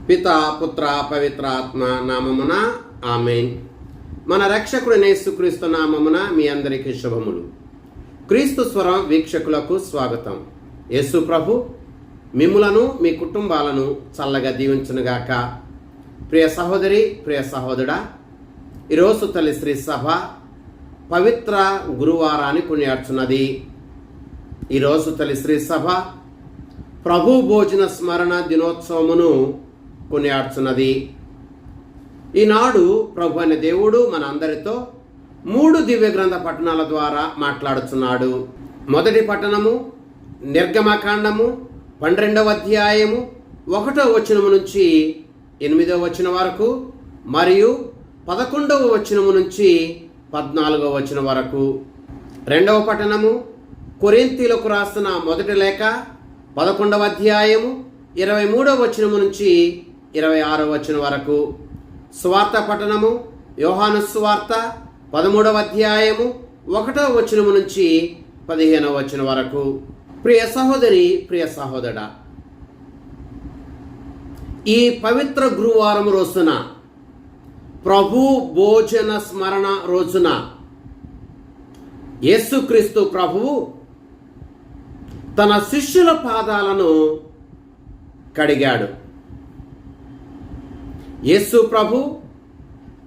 పితా పుత్ర పవిత్ర ఆత్మ నామమున ఆమేన్. మన రక్షకుడైన యేసుక్రీస్తు నామమున మీ అందరికీ శుభములు. క్రీస్తు స్వరం వీక్షకులకు స్వాగతం. యేసు ప్రభు మిమ్ములను మీ కుటుంబాలను చల్లగా దీవించునుగాక. ప్రియ సహోదరి, ప్రియ సహోదరుడా, ఈరోజు తల్లి శ్రీ సభ పవిత్ర గురువారాన్ని కొనియాడుచున్నది. ఈరోజు తల్లి శ్రీ సభ ప్రభు భోజన స్మరణ దినోత్సవమును కొనియాడుచున్నది. ఈనాడు ప్రభు అనే దేవుడు మన అందరితో 3 దివ్య గ్రంథ పట్టణాల ద్వారా మాట్లాడుచున్నాడు. మొదటి పట్టణము నిర్గమకాండము 12వ అధ్యాయము 1వ వచనము నుంచి 8వ వచనం వరకు, మరియు 11వ వచనము నుంచి 14వ వచనం వరకు. రెండవ పట్టణము కొరింథీయులకు రాసిన మొదటి లేఖ 11వ అధ్యాయము 23వ వచనము నుంచి 26వ వచనం వరకు. సువార్త పట్టణము యోహాను సువార్త 13వ అధ్యాయము 1వ వచనము నుంచి 15వ వచనం వరకు. ప్రియ సహోదరి, ప్రియ సహోదరుడా, ఈ పవిత్ర గురువారం రోజున, ప్రభు భోజన స్మరణ రోజున, యేసుక్రీస్తు ప్రభువు తన శిష్యుల పాదాలను కడిగాడు. యేసు ప్రభు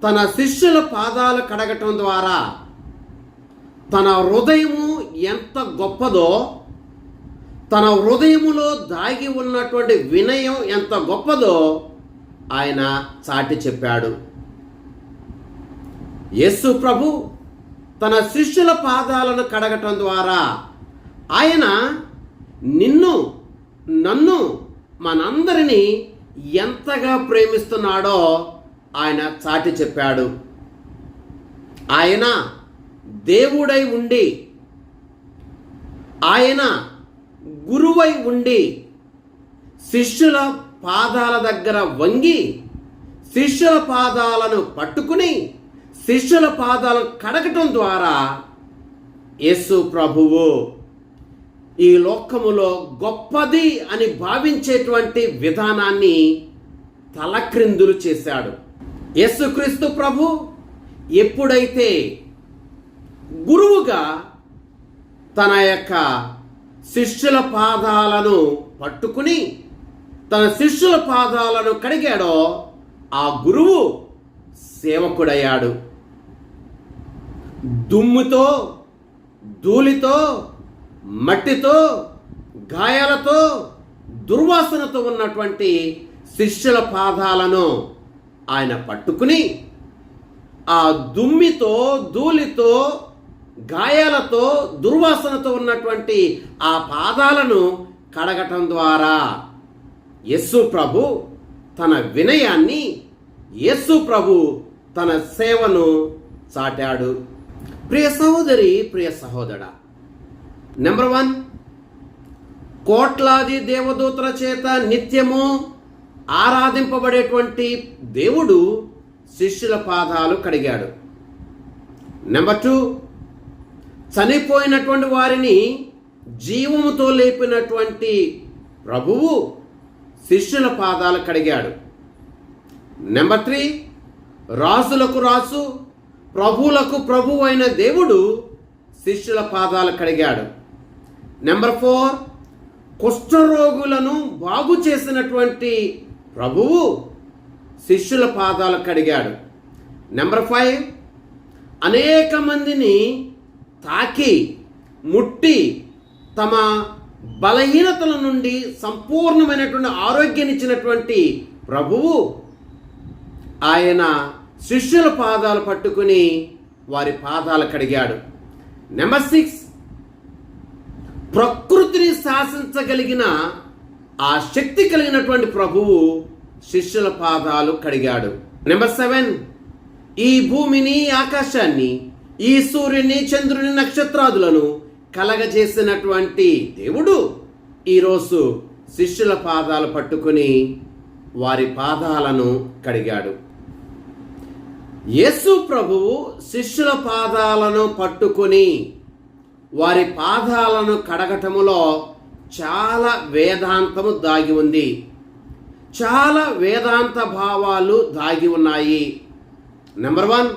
తన శిష్యుల పాదాలు కడగటం ద్వారా తన హృదయము ఎంత గొప్పదో, తన హృదయములో దాగి ఉన్నటువంటి వినయం ఎంత గొప్పదో ఆయన చాటి చెప్పాడు. యేసు ప్రభు తన శిష్యుల పాదాలను కడగటం ద్వారా ఆయన నిన్ను, నన్ను, మనందరినీ ఎంతగా ప్రేమిస్తున్నాడో ఆయన చాటి చెప్పాడు. ఆయన దేవుడై ఉండి, ఆయన గురువై ఉండి, శిష్యుల పాదాల దగ్గర వంగి, శిష్యుల పాదాలను పట్టుకుని, శిష్యుల పాదాలను కడగటం ద్వారా యేసు ప్రభువు ఈ లోకములో గొప్పది అని భావించేటువంటి విధానాన్ని తలక్రిందులు చేశాడు. యేసుక్రీస్తు ప్రభు ఎప్పుడైతే గురువుగా తన యొక్క శిష్యుల పాదాలను పట్టుకుని తన శిష్యుల పాదాలను కడిగాడో, ఆ గురువు సేవకుడయ్యాడు. దుమ్ముతో, ధూళితో, మట్టితో, గాయాలతో, దుర్వాసనతో ఉన్నటువంటి శిష్యుల పాదాలను ఆయన పట్టుకుని ఆ దుమ్మితో, ధూళితో, గాయాలతో, దుర్వాసనతో ఉన్నటువంటి ఆ పాదాలను కడగటం ద్వారా యేసు ప్రభు తన వినయాన్ని, యేసు ప్రభు తన సేవను చాటాడు. ప్రియ సహోదరి, ప్రియ సహోదరుడా, నెంబర్ 1, కోట్లాది దేవదూతల చేత నిత్యము ఆరాధింపబడేటువంటి దేవుడు శిష్యుల పాదాలు కడిగాడు. నెంబర్ 2, చనిపోయినటువంటి వారిని జీవముతో లేపినటువంటి ప్రభువు శిష్యుల పాదాలు కడిగాడు. నెంబర్ 3, రాజులకు రాజు, ప్రభువులకు ప్రభువు అయిన దేవుడు శిష్యుల పాదాలు కడిగాడు. నెంబర్ 4, కుష్ఠరోగులను బాగు చేసినటువంటి ప్రభువు శిష్యుల పాదాలు కడిగాడు. నెంబర్ 5, అనేక మందిని తాకి, ముట్టి, తమ బలహీనతల నుండి సంపూర్ణమైనటువంటి ఆరోగ్యాన్నిచ్చినటువంటి ప్రభువు ఆయన శిష్యుల పాదాలు పట్టుకుని వారి పాదాలు కడిగాడు. నెంబర్ 6, ప్రకృతిని శాసించగలిగిన ఆ శక్తి కలిగినటువంటి ప్రభువు శిష్యుల పాదాలు కడిగాడు. నెంబర్ 7, ఈ భూమిని, ఆకాశాన్ని, ఈ సూర్యుని, చంద్రుని, నక్షత్రాదులను కలగజేసినటువంటి దేవుడు ఈరోజు శిష్యుల పాదాలు పట్టుకుని వారి పాదాలను కడిగాడు. యేసు ప్రభువు శిష్యుల పాదాలను పట్టుకుని వారి పాదాలను కడగటములో చాలా వేదాంతము దాగి ఉంది. చాలా వేదాంత భావాలు దాగి ఉన్నాయి. నెంబర్ 1,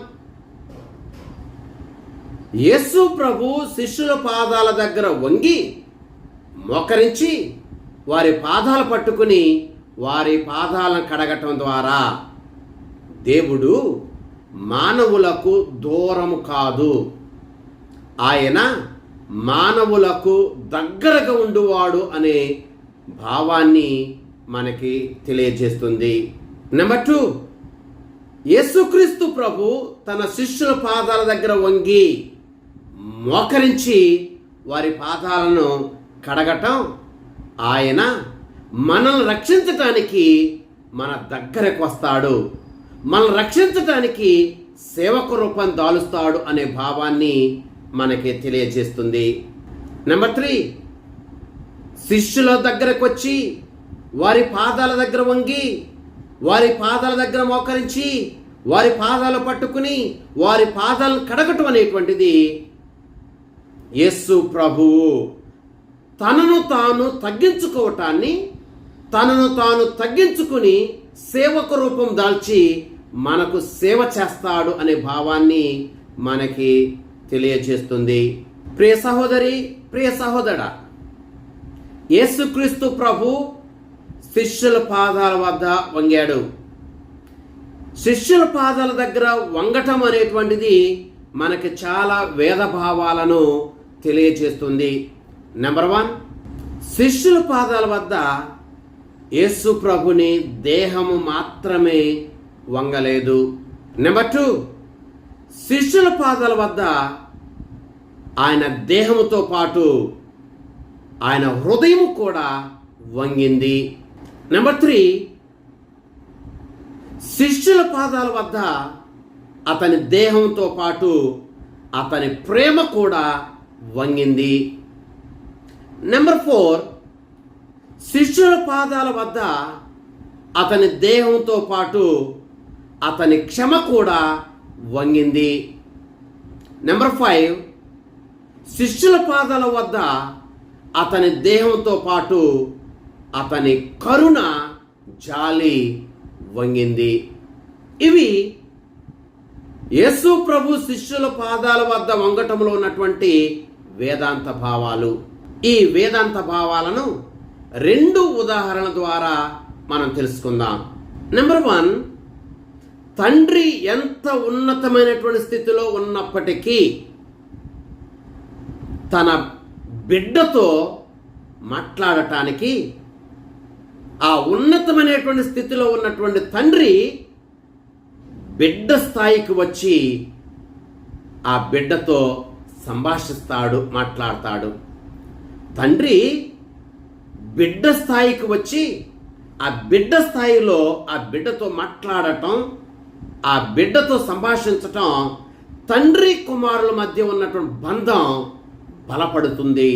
యేసు ప్రభు శిష్యుల పాదాల దగ్గర వంగి మోకరించి వారి పాదాలు పట్టుకుని వారి పాదాలను కడగటం ద్వారా దేవుడు మానవులకు దూరము కాదు, ఆయన మానవులకు దగ్గరగా ఉండువాడు అనే భావాన్ని మనకి తెలియజేస్తుంది. నెంబర్ 2, యేసుక్రీస్తు ప్రభు తన శిష్యుల పాదాల దగ్గర వంగి మోకరించి వారి పాదాలను కడగటం, ఆయన మనల్ని రక్షించటానికి మన దగ్గరకు వస్తాడు, మనల్ని రక్షించటానికి సేవక రూపం దాలుస్తాడు అనే భావాన్ని మనకి తెలియజేస్తుంది. నెంబర్ 3, శిష్యుల దగ్గరకు వచ్చి వారి పాదాల దగ్గర వంగి వారి పాదాల దగ్గర మోకరించి వారి పాదాలు పట్టుకుని వారి పాదాలను కడగటం అనేటువంటిది యేసు ప్రభువు తనను తాను తగ్గించుకోవటాన్ని, తనను తాను తగ్గించుకుని సేవక రూపం దాల్చి మనకు సేవ చేస్తాడు అనే భావాన్ని మనకి తెలియజేస్తుంది. ప్రియ సహోదరి, ప్రియ సహోదరా, యేసుక్రీస్తు ప్రభు శిష్యుల పాదాల వద్ద వంగాడు. శిష్యుల పాదాల దగ్గర వంగటం అనేటువంటిది మనకి చాలా వేద భావాలను తెలియజేస్తుంది. నెంబర్ 1, శిష్యుల పాదాల వద్ద యేసు ప్రభుని దేహము మాత్రమే వంగలేదు. నెంబర్ 2, శిష్యుల పాదాల వద్ద ఆయన దేహముతో పాటు ఆయన హృదయం కూడా వంగింది. నెంబర్ 3, శిష్యుల పాదాల వద్ద అతని దేహంతో పాటు అతని ప్రేమ కూడా వంగింది. నెంబర్ 4, శిష్యుల పాదాల వద్ద అతని దేహంతో పాటు అతని క్షమ కూడా వంగింది. నెంబర్ 5, శిష్యుల పాదాల వద్ద అతని దేహంతో పాటు అతని కరుణ, జాలి వంగింది. ఇవి యేసు ప్రభు శిష్యుల పాదాల వద్ద వంగటంలో ఉన్నటువంటి వేదాంత భావాలు. ఈ వేదాంత భావాలను 2 ఉదాహరణల ద్వారా మనం తెలుసుకుందాం. నెంబర్ 1, తండ్రి ఎంత ఉన్నతమైనటువంటి స్థితిలో ఉన్నప్పటికీ తన బిడ్డతో మాట్లాడటానికి ఆ ఉన్నతమైనటువంటి స్థితిలో ఉన్నటువంటి తండ్రి బిడ్డ స్థాయికి వచ్చి ఆ బిడ్డతో సంభాషిస్తాడు, మాట్లాడతాడు. తండ్రి బిడ్డ స్థాయికి వచ్చి ఆ బిడ్డ స్థాయిలో ఆ బిడ్డతో మాట్లాడటం, ఆ బిడ్డతో సంభాషించటం తండ్రి కుమారుల మధ్య ఉన్నటువంటి బంధం బలపడుతుంది,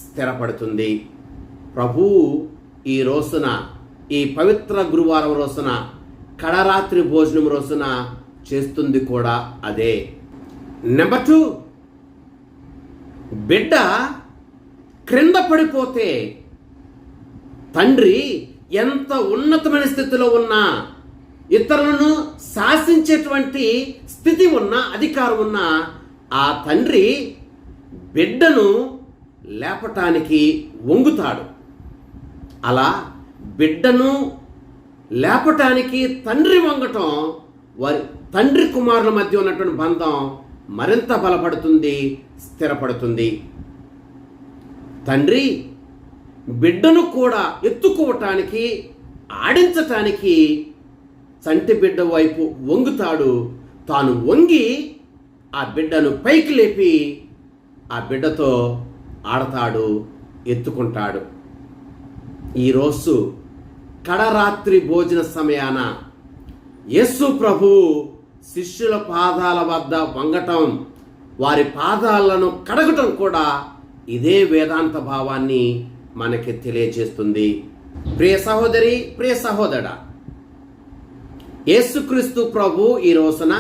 స్థిరపడుతుంది. ప్రభువు ఈ రోజున, ఈ పవిత్ర గురువారం రోజున, కడరాత్రి భోజనం రోజున చేస్తుంది కూడా అదే. నెంబర్ 2, బిడ్డ క్రింద పడిపోతే తండ్రి ఎంత ఉన్నతమైన స్థితిలో ఉన్నా, ఇతరులను శాసించేటువంటి స్థితి ఉన్న, అధికారం ఉన్న ఆ తండ్రి బిడ్డను లేపటానికి వంగుతాడు. అలా బిడ్డను లేపటానికి తండ్రి వంగటం వారి తండ్రి కుమారుల మధ్య ఉన్నటువంటి బంధం మరింత బలపడుతుంది, స్థిరపడుతుంది. తండ్రి బిడ్డను కూడా ఎత్తుకోవటానికి, ఆడించటానికి చంటి బిడ్డ వైపు వంగుతాడు. తాను వంగి ఆ బిడ్డను పైకి లేపి ఆ బిడ్డతో ఆడతాడు, ఎత్తుకుంటాడు. ఈరోజు కడరాత్రి భోజన సమయాన యేసు ప్రభువు శిష్యుల పాదాల వద్ద వంగటం, వారి పాదాలను కడగటం కూడా ఇదే వేదాంత భావాన్ని మనకి తెలియజేస్తుంది. ప్రియ సహోదరి, ప్రియ సహోదరా, యేసుక్రీస్తు ప్రభు ఈ రోజున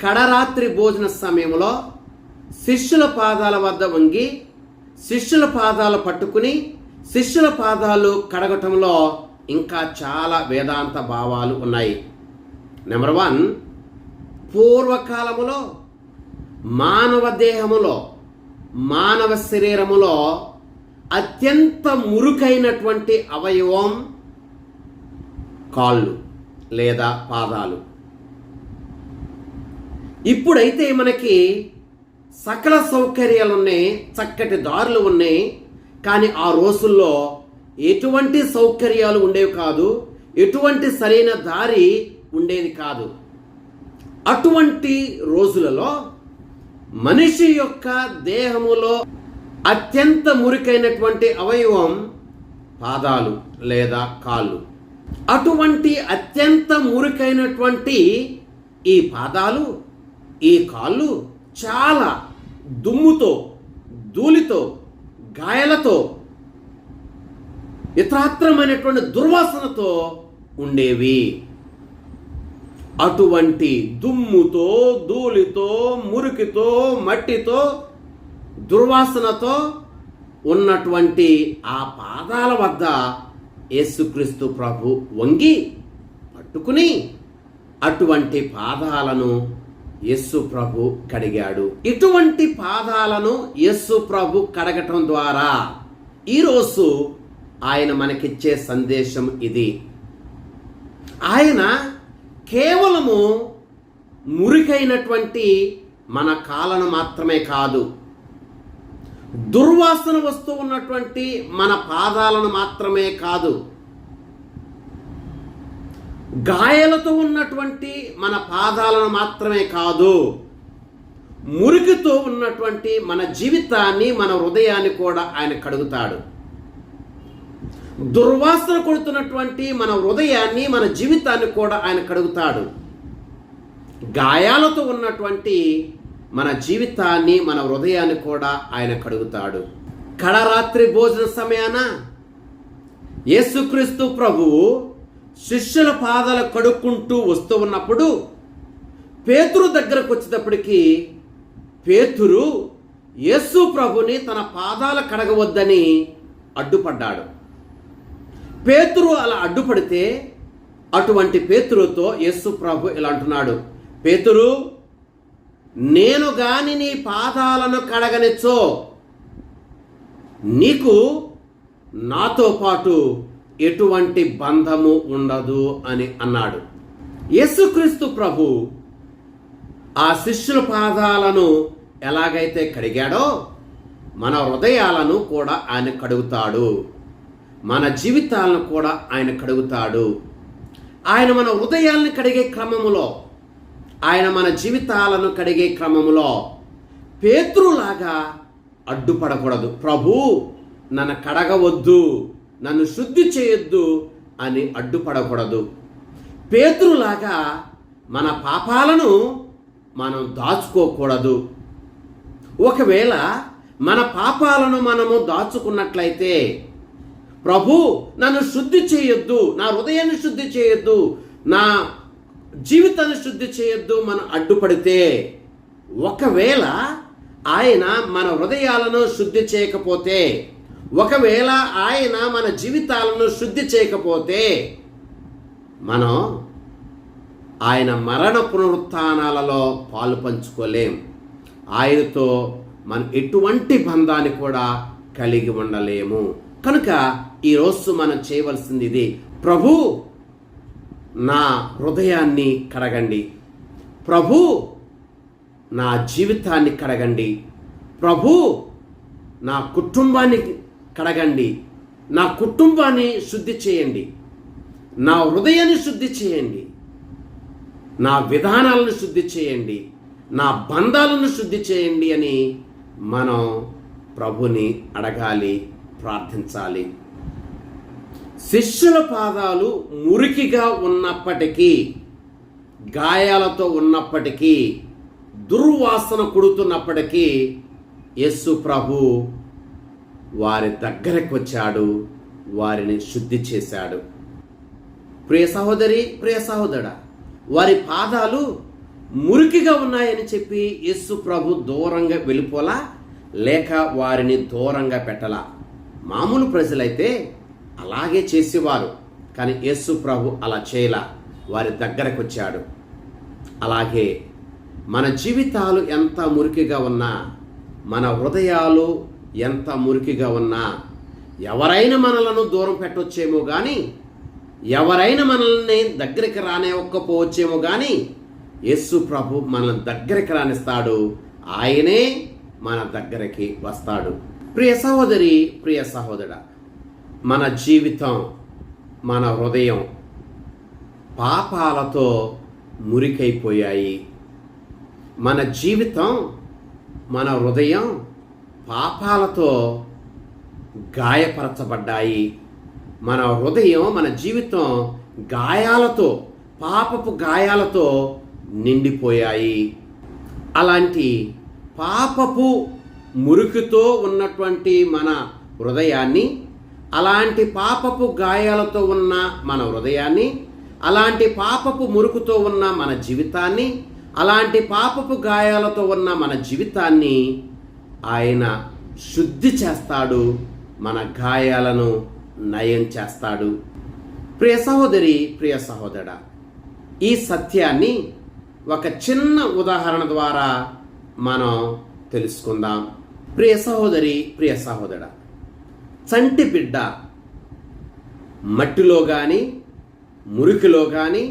కడరాత్రి భోజన సమయంలో శిష్యుల పాదాల వద్ద వంగి శిష్యుల పాదాలు పట్టుకుని శిష్యుల పాదాలు కడగటంలో ఇంకా చాలా వేదాంత భావాలు ఉన్నాయి. నెంబర్ 1, పూర్వకాలములో మానవ దేహములో, మానవ శరీరములో అత్యంత మురుకైనటువంటి అవయవం కాళ్ళు లేదా పాదాలు. ఇప్పుడైతే మనకి సకల సౌకర్యాలు ఉన్నాయి, చక్కటి దారులు ఉన్నాయి. కానీ ఆ రోజుల్లో ఎటువంటి సౌకర్యాలు ఉండేవి కాదు, ఎటువంటి సరైన దారి ఉండేది కాదు. అటువంటి రోజులలో మనిషి యొక్క దేహములో అత్యంత మురికైనటువంటి అవయవం పాదాలు లేదా కాళ్ళు. అటువంటి అత్యంత మురికైనటువంటి ఈ పాదాలు, ఈ కాళ్ళు చాలా దుమ్ముతో, ధూళితో, గాయాలతో, ఇతరాత్రమైనటువంటి దుర్వాసనతో ఉండేవి. అటువంటి దుమ్ముతో, ధూళితో, మురికితో, మట్టితో, దుర్వాసనతో ఉన్నటువంటి ఆ పాదాల వద్ద యేసుక్రీస్తు ప్రభు వంగి పట్టుకుని అటువంటి పాదాలను యేసు ప్రభు కడిగాడు. ఇటువంటి పాదాలను యేసు ప్రభు కడగటం ద్వారా ఈరోజు ఆయన మనకిచ్చే సందేశం ఇది. ఆయన కేవలము మురికైనటువంటి మన కాళ్ళను మాత్రమే కాదు, దుర్వాసన వస్తూ ఉన్నటువంటి మన పాదాలను మాత్రమే కాదు, గాయాలతో ఉన్నటువంటి మన పాదాలను మాత్రమే కాదు, మురికితో ఉన్నటువంటి మన జీవితాన్ని, మన హృదయాన్ని కూడా ఆయన కడుగుతాడు. దుర్వాసన కొడుతున్నటువంటి మన హృదయాన్ని, మన జీవితాన్ని కూడా ఆయన కడుగుతాడు. గాయాలతో ఉన్నటువంటి మన జీవితాన్ని, మన హృదయాన్ని కూడా ఆయన కడుగుతాడు. కడరాత్రి భోజన సమయాన యేసుక్రీస్తు ప్రభువు శిష్యుల పాదాలు కడుక్కుంటూ వస్తూ ఉన్నప్పుడు పేతురు దగ్గరకు వచ్చేటప్పటికి పేతురు యేసు ప్రభుని తన పాదాలు కడగవద్దని అడ్డుపడ్డాడు. పేతురు అలా అడ్డుపడితే అటువంటి పేతురుతో యేసు ప్రభు ఇలా అంటున్నాడు, పేతురు, నేను గాని నీ పాదాలను కడగనిచ్చో నీకు నాతో పాటు ఎటువంటి బంధము ఉండదు అని అన్నాడు. యేసుక్రీస్తు ప్రభు ఆ శిష్యుల పాదాలను ఎలాగైతే కడిగాడో మన హృదయాలను కూడా ఆయన కడుగుతాడు, మన జీవితాలను కూడా ఆయన కడుగుతాడు. ఆయన మన హృదయాలను కడిగే క్రమములో, ఆయన మన జీవితాలను కడిగే క్రమములో పేతురులాగా అడ్డుపడకూడదు. ప్రభు, నన్ను కడగవద్దు, నన్ను శుద్ధి చేయొద్దు అని అడ్డుపడకూడదు. పేతురులాగా మన పాపాలను మనం దాచుకోకూడదు. ఒకవేళ మన పాపాలను మనము దాచుకున్నట్లయితే, ప్రభు నన్ను శుద్ధి చేయొద్దు, నా హృదయాన్ని శుద్ధి చేయొద్దు, నా జీవితాన్ని శుద్ధి చేయొద్దు మనం అడ్డుపడితే, ఒకవేళ ఆయన మన హృదయాలను శుద్ధి చేయకపోతే, ఒకవేళ ఆయన మన జీవితాలను శుద్ధి చేయకపోతే, మనం ఆయన మరణ పునరుత్థానాలలో పాలు పంచుకోలేం. ఆయనతో మనం ఎటువంటి బంధాన్ని కూడా కలిగి ఉండలేము. కనుక ఈరోజు మనం చేయవలసింది ఇది, ప్రభు నా హృదయాన్ని కడగండి, ప్రభు నా జీవితాన్ని కడగండి, ప్రభు నా కుటుంబాన్ని కడగండి, నా కుటుంబాన్ని శుద్ధి చేయండి, నా హృదయాన్ని శుద్ధి చేయండి, నా విధానాలను శుద్ధి చేయండి, నా బంధాలను శుద్ధి చేయండి అని మనం ప్రభుని అడగాలి, ప్రార్థించాలి. శిష్యుల పాదాలు మురికిగా ఉన్నప్పటికీ, గాయాలతో ఉన్నప్పటికీ, దుర్వాసన కొడుతున్నప్పటికీ యేసు ప్రభు వారి దగ్గరకు వచ్చాడు, వారిని శుద్ధి చేశాడు. ప్రియ సహోదరి, ప్రియ సహోదరుడా, వారి పాదాలు మురికిగా ఉన్నాయని చెప్పి యేసు ప్రభు దూరంగా వెళ్ళిపోలా, లేక వారిని దూరంగా పెట్టలా. మామూలు ప్రజలైతే అలాగే చేసేవారు. కానీ యేసు ప్రభు అలా చేయలా, వారి దగ్గరకు వచ్చాడు. అలాగే మన జీవితాలు ఎంత మురికిగా ఉన్నా, మన హృదయాలు ఎంత మురికిగా ఉన్నా, ఎవరైనా మనలను దూరం పెట్టొచ్చేమో కానీ, ఎవరైనా మనల్ని దగ్గరికి రానివ్వకపోవచ్చేమో కానీ, యేసు ప్రభు మనల్ని దగ్గరికి రానిస్తాడు. ఆయనే మన దగ్గరికి వస్తాడు. ప్రియ సహోదరి, ప్రియ సహోదరుడా, మన జీవితం, మన హృదయం పాపాలతో మురికైపోయాయి. మన జీవితం, మన హృదయం పాపాలతో గాయపరచబడ్డాయి. మన హృదయం, మన జీవితం గాయాలతో, పాపపు గాయాలతో నిండిపోయాయి. అలాంటి పాపపు మురికితో ఉన్నటువంటి మన హృదయాన్ని, అలాంటి పాపపు గాయాలతో ఉన్న మన హృదయాన్ని, అలాంటి పాపపు మురుకుతో ఉన్న మన జీవితాన్ని, అలాంటి పాపపు గాయాలతో ఉన్న మన జీవితాన్ని ఆయన శుద్ధి చేస్తాడు, మన గాయాలను నయం చేస్తాడు. ప్రియ సహోదరి, ప్రియ సహోదరుడా, ఈ సత్యాన్ని ఒక చిన్న ఉదాహరణ ద్వారా మనం తెలుసుకుందాం. ప్రియ సహోదరి, ప్రియ సహోదరుడా, చంటి బిడ్డ మట్టిలో కానీ, మురికిలో కానీ,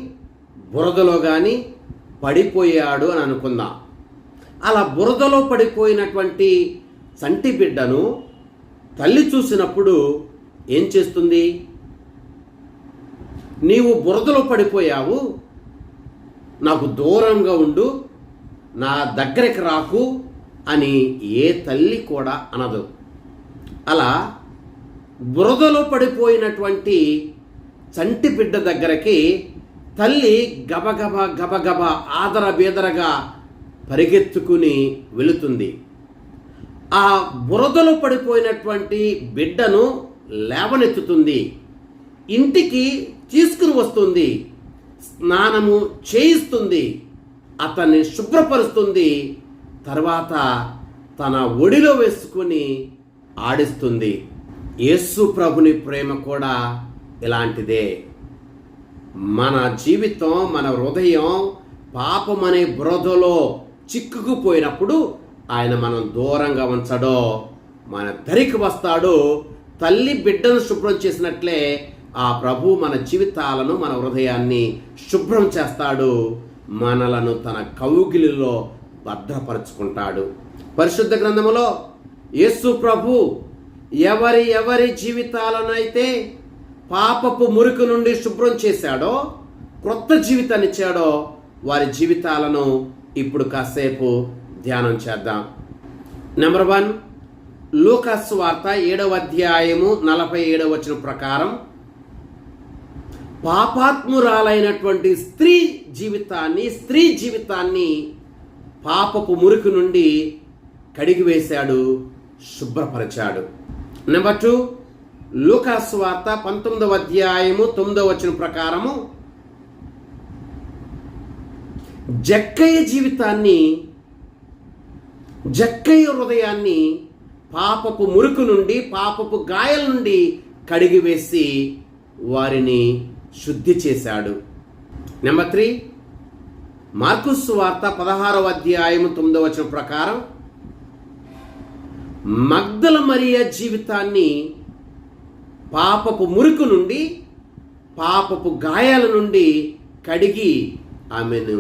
బురదలో కానీ పడిపోయాడు అని అనుకుందాం. అలా బురదలో పడిపోయినటువంటి చంటి బిడ్డను తల్లి చూసినప్పుడు ఏం చేస్తుంది? నీవు బురదలో పడిపోయావు, నాకు దూరంగా ఉండు, నా దగ్గరికి రాకు అని ఏ తల్లి కూడా అనదు. అలా బురదలో పడిపోయినటువంటి చంటి బిడ్డ దగ్గరికి తల్లి గబగబ గబగబ ఆదర బేదరగా పరిగెత్తుకుని వెళుతుంది. ఆ బురదలో పడిపోయినటువంటి బిడ్డను లేవనెత్తుతుంది, ఇంటికి తీసుకుని వస్తుంది, స్నానము చేయిస్తుంది, అతన్ని శుభ్రపరుస్తుంది, తర్వాత తన ఒడిలో వేసుకుని ఆడిస్తుంది. యేసు ప్రభుని ప్రేమ కూడా ఇలాంటిదే. మన జీవితం, మన హృదయం పాపమనే బురదలో చిక్కుకుపోయినప్పుడు ఆయన మనం దూరంగా ఉంచడో, మన దరికి వస్తాడు. తల్లి బిడ్డను శుభ్రం చేసినట్లే ఆ ప్రభు మన జీవితాలను, మన హృదయాన్ని శుభ్రం చేస్తాడు, మనలను తన కౌగిలిలో భద్రపరుచుకుంటాడు. పరిశుద్ధ గ్రంథములో యేసు ప్రభు ఎవరి జీవితాలనైతే పాపపు మురికి నుండి శుభ్రం చేశాడో, క్రొత్త జీవితాన్ని ఇచ్చాడో, వారి జీవితాలను ఇప్పుడు కాసేపు ధ్యానం చేద్దాం. నెంబర్ 1, లూకా సువార్త 7వ అధ్యాయము 47వ వచనం ప్రకారం పాపాత్మురాలైనటువంటి స్త్రీ జీవితాన్ని పాపపు మురికి నుండి కడిగివేశాడు, శుభ్రపరిచాడు. నెంబర్ 2, లూకా సువార్త 19వ అధ్యాయము 9వ వచనం ప్రకారము జక్కయ్య హృదయాన్ని పాపపు మురికి నుండి, పాపపు గాయాల నుండి కడిగివేసి వారిని శుద్ధి చేశాడు. నెంబర్ 3, మార్కు సువార్త 16వ అధ్యాయము 9వ వచనం ప్రకారం మగ్దల మరియ జీవితాన్ని పాపపు మురికి నుండి, పాపపు గాయాల నుండి కడిగి ఆమెను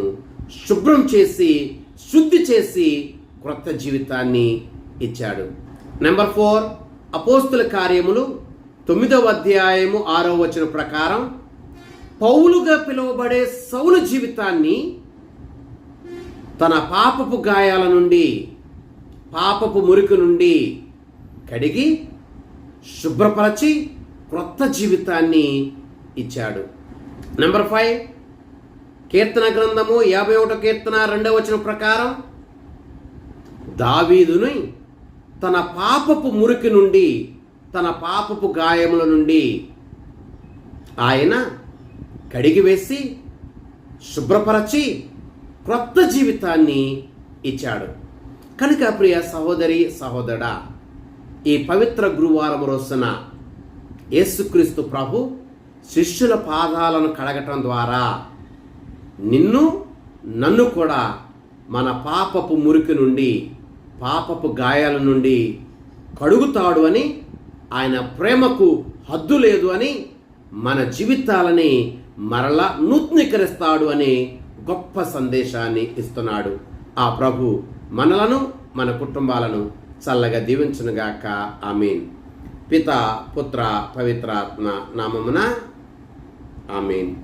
శుభ్రం చేసి, శుద్ధి చేసి క్రొత్త జీవితాన్ని ఇచ్చాడు. నెంబర్ 4, అపోస్తుల కార్యములు 9వ అధ్యాయము 6వ వచనం ప్రకారం పౌలుగా పిలువబడే సౌలు జీవితాన్ని తన పాపపు గాయాల నుండి, పాపపు మురికి నుండి కడిగి శుభ్రపరచి క్రొత్త జీవితాన్ని ఇచ్చాడు. నెంబర్ 5, కీర్తన గ్రంథము 51వ కీర్తన 2వ వచనం ప్రకారం దావీదుని తన పాపపు మురికి నుండి, తన పాపపు గాయముల నుండి ఆయన కడిగివేసి శుభ్రపరచి క్రొత్త జీవితాన్ని ఇచ్చాడు. కనుక ప్రియ సహోదరి, సహోదరుడా, ఈ పవిత్ర గురువారం రోజున యేసుక్రీస్తు ప్రభు శిష్యుల పాదాలను కడగటం ద్వారా నన్ను కూడా మన పాపపు మురికి నుండి, పాపపు గాయాల నుండి కడుగుతాడు అని, ఆయన ప్రేమకు హద్దు లేదు అని, మన జీవితాలని మరలా నూతనీకరిస్తాడు అని గొప్ప సందేశాన్ని ఇస్తున్నాడు. ఆ ప్రభు మనలను, మన కుటుంబాలను చల్లగా దీవించునుగాక. ఆమేన్. పిత, పుత్ర, పవిత్రాత్మ నామమున ఆమేన్.